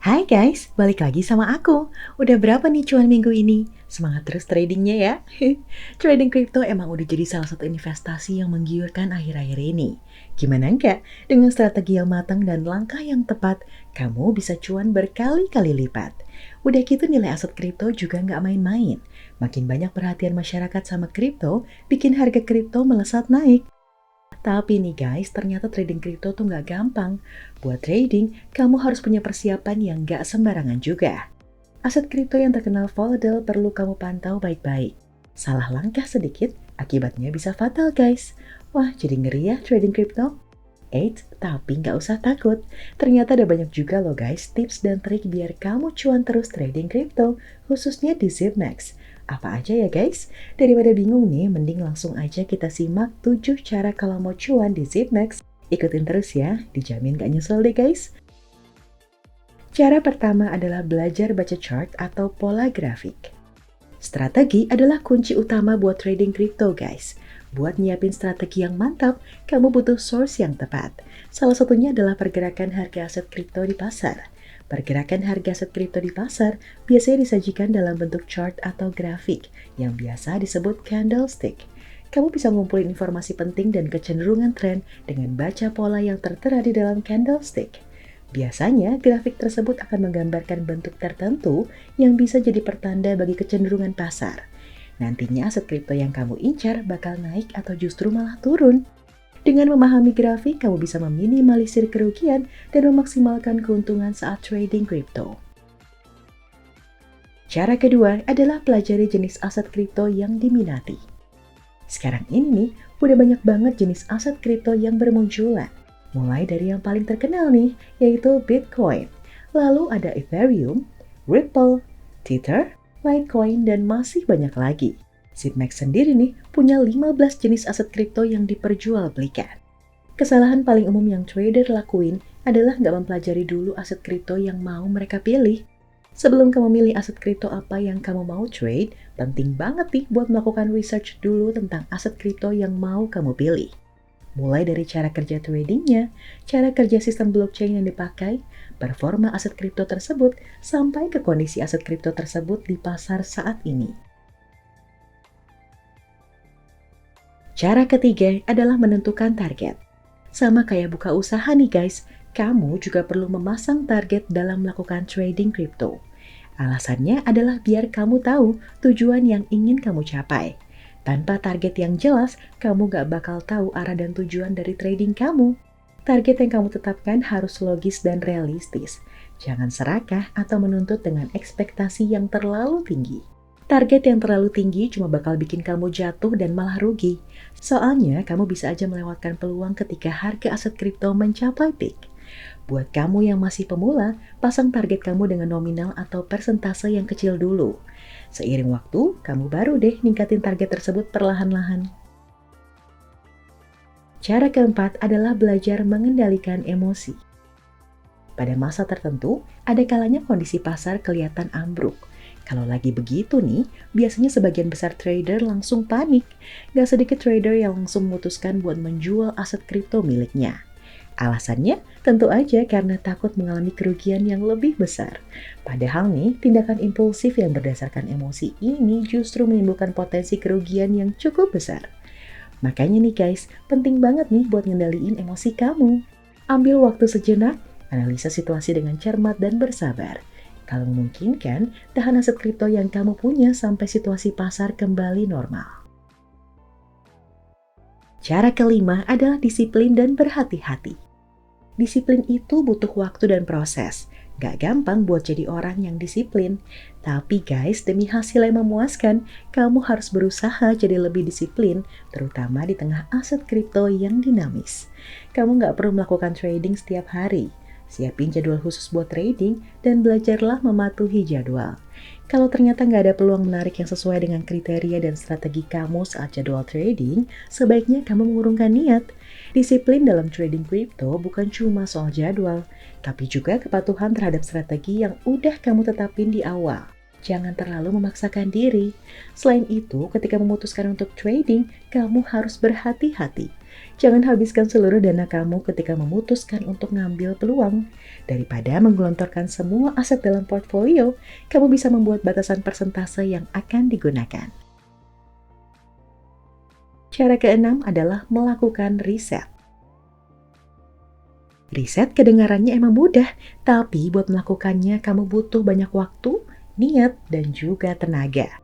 Hai guys, balik lagi sama aku. Udah berapa nih cuan minggu ini? Semangat terus tradingnya ya. Trading crypto emang udah jadi salah satu investasi yang menggiurkan akhir-akhir ini. Gimana enggak? Dengan strategi yang matang dan langkah yang tepat, kamu bisa cuan berkali-kali lipat. Udah gitu nilai aset kripto juga nggak main-main. Makin banyak perhatian masyarakat sama kripto, bikin harga kripto melesat naik. Tapi nih guys, ternyata trading kripto tuh nggak gampang. Buat trading, kamu harus punya persiapan yang nggak sembarangan juga. Aset kripto yang terkenal volatile perlu kamu pantau baik-baik. Salah langkah sedikit, akibatnya bisa fatal guys. Wah, jadi ngeri ya trading kripto. Tapi nggak usah takut. Ternyata ada banyak juga loh guys tips dan trik biar kamu cuan terus trading kripto, khususnya di Zipmax. Apa aja ya guys? Daripada bingung nih, mending langsung aja kita simak 7 cara kalau mau cuan di Zipmax. Ikutin terus ya, dijamin gak nyesel deh guys. Cara pertama adalah belajar baca chart atau pola grafik. Strategi adalah kunci utama buat trading kripto guys. Buat nyiapin strategi yang mantap, kamu butuh source yang tepat. Salah satunya adalah pergerakan harga aset kripto di pasar. Pergerakan harga aset kripto di pasar biasanya disajikan dalam bentuk chart atau grafik yang biasa disebut candlestick. Kamu bisa ngumpulin informasi penting dan kecenderungan tren dengan baca pola yang tertera di dalam candlestick. Biasanya, grafik tersebut akan menggambarkan bentuk tertentu yang bisa jadi pertanda bagi kecenderungan pasar. Nantinya aset kripto yang kamu incar bakal naik atau justru malah turun. Dengan memahami grafik, kamu bisa meminimalisir kerugian dan memaksimalkan keuntungan saat trading kripto. Cara kedua adalah pelajari jenis aset kripto yang diminati. Sekarang ini nih, udah banyak banget jenis aset kripto yang bermunculan. Mulai dari yang paling terkenal nih, yaitu Bitcoin. Lalu ada Ethereum, Ripple, Tether, Litecoin, dan masih banyak lagi. Zipmax sendiri nih punya 15 jenis aset kripto yang diperjualbelikan. Kesalahan paling umum yang trader lakuin adalah nggak mempelajari dulu aset kripto yang mau mereka pilih. Sebelum kamu milih aset kripto apa yang kamu mau trade, penting banget nih buat melakukan research dulu tentang aset kripto yang mau kamu pilih. Mulai dari cara kerja tradingnya, cara kerja sistem blockchain yang dipakai, performa aset kripto tersebut, sampai ke kondisi aset kripto tersebut di pasar saat ini. Cara ketiga adalah menentukan target. Sama kayak buka usaha nih guys, kamu juga perlu memasang target dalam melakukan trading kripto. Alasannya adalah biar kamu tahu tujuan yang ingin kamu capai. Tanpa target yang jelas, kamu gak bakal tahu arah dan tujuan dari trading kamu. Target yang kamu tetapkan harus logis dan realistis. Jangan serakah atau menuntut dengan ekspektasi yang terlalu tinggi. Target yang terlalu tinggi cuma bakal bikin kamu jatuh dan malah rugi. Soalnya, kamu bisa aja melewatkan peluang ketika harga aset kripto mencapai peak. Buat kamu yang masih pemula, pasang target kamu dengan nominal atau persentase yang kecil dulu. Seiring waktu, kamu baru deh ningkatin target tersebut perlahan-lahan. Cara keempat adalah belajar mengendalikan emosi. Pada masa tertentu, ada kalanya kondisi pasar kelihatan ambruk. Kalau lagi begitu nih, biasanya sebagian besar trader langsung panik. Gak sedikit trader yang langsung memutuskan buat menjual aset kripto miliknya. Alasannya tentu aja karena takut mengalami kerugian yang lebih besar. Padahal nih, tindakan impulsif yang berdasarkan emosi ini justru menimbulkan potensi kerugian yang cukup besar. Makanya nih guys, penting banget nih buat ngendaliin emosi kamu. Ambil waktu sejenak, analisa situasi dengan cermat dan bersabar. Kalau memungkinkan, tahan aset kripto yang kamu punya sampai situasi pasar kembali normal. Cara kelima adalah disiplin dan berhati-hati. Disiplin itu butuh waktu dan proses. Gak gampang buat jadi orang yang disiplin. Tapi guys, demi hasil yang memuaskan, kamu harus berusaha jadi lebih disiplin, terutama di tengah aset kripto yang dinamis. Kamu gak perlu melakukan trading setiap hari. Siapin jadwal khusus buat trading dan belajarlah mematuhi jadwal. Kalau ternyata nggak ada peluang menarik yang sesuai dengan kriteria dan strategi kamu saat jadwal trading, sebaiknya kamu mengurungkan niat. Disiplin dalam trading crypto bukan cuma soal jadwal, tapi juga kepatuhan terhadap strategi yang udah kamu tetapin di awal. jangan terlalu memaksakan diri. Selain itu, ketika memutuskan untuk trading, kamu harus berhati-hati. Jangan habiskan seluruh dana kamu ketika memutuskan untuk ngambil peluang. Daripada menggelontorkan semua aset dalam portfolio, kamu bisa membuat batasan persentase yang akan digunakan. Cara keenam adalah melakukan riset. Riset kedengarannya emang mudah, tapi buat melakukannya kamu butuh banyak waktu, niat, dan juga tenaga.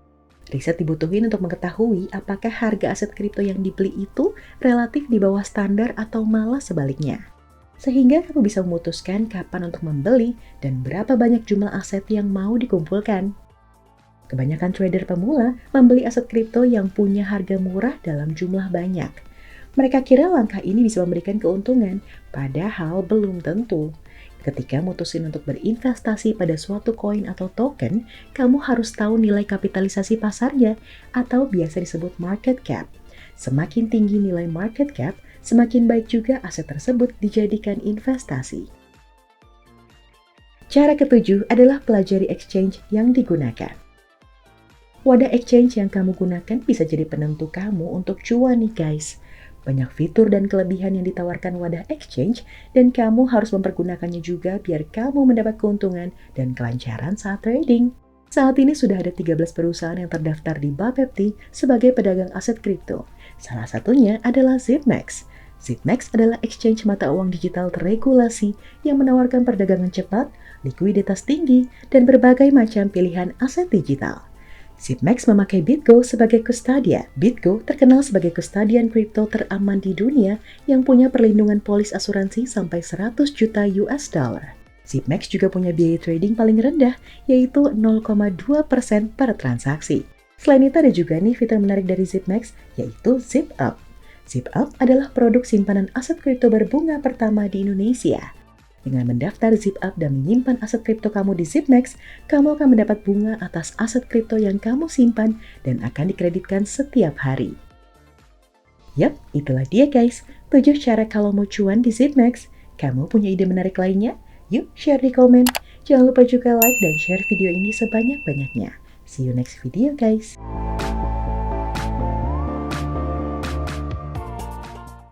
Riset dibutuhin untuk mengetahui apakah harga aset kripto yang dibeli itu relatif di bawah standar atau malah sebaliknya. Sehingga kamu bisa memutuskan kapan untuk membeli dan berapa banyak jumlah aset yang mau dikumpulkan. Kebanyakan trader pemula membeli aset kripto yang punya harga murah dalam jumlah banyak. Mereka kira langkah ini bisa memberikan keuntungan, padahal belum tentu. Ketika mutusin untuk berinvestasi pada suatu koin atau token, kamu harus tahu nilai kapitalisasi pasarnya atau biasa disebut market cap. Semakin tinggi nilai market cap, semakin baik juga aset tersebut dijadikan investasi. Cara ketujuh adalah pelajari exchange yang digunakan. Wadah exchange yang kamu gunakan bisa jadi penentu kamu untuk cuan nih guys. Banyak fitur dan kelebihan yang ditawarkan wadah exchange dan kamu harus mempergunakannya juga biar kamu mendapat keuntungan dan kelancaran saat trading. Saat ini sudah ada 13 perusahaan yang terdaftar di Bapepti sebagai pedagang aset kripto. Salah satunya adalah ZipMax. ZipMax adalah exchange mata uang digital terregulasi yang menawarkan perdagangan cepat, likuiditas tinggi, dan berbagai macam pilihan aset digital. ZipMax memakai BitGo sebagai kustodia. BitGo terkenal sebagai kustodian kripto teraman di dunia yang punya perlindungan polis asuransi sampai 100 juta US dollar. ZipMax juga punya biaya trading paling rendah, yaitu 0,2% per transaksi. Selain itu ada juga nih fitur menarik dari ZipMax, yaitu ZipUp. ZipUp adalah produk simpanan aset kripto berbunga pertama di Indonesia. Dengan mendaftar ZipUp dan menyimpan aset kripto kamu di ZipMax, kamu akan mendapat bunga atas aset kripto yang kamu simpan dan akan dikreditkan setiap hari. Yap, itulah dia guys, 7 cara kalau mau cuan di ZipMax. Kamu punya ide menarik lainnya? Yuk share di komen. Jangan lupa juga like dan share video ini sebanyak-banyaknya. See you next video guys.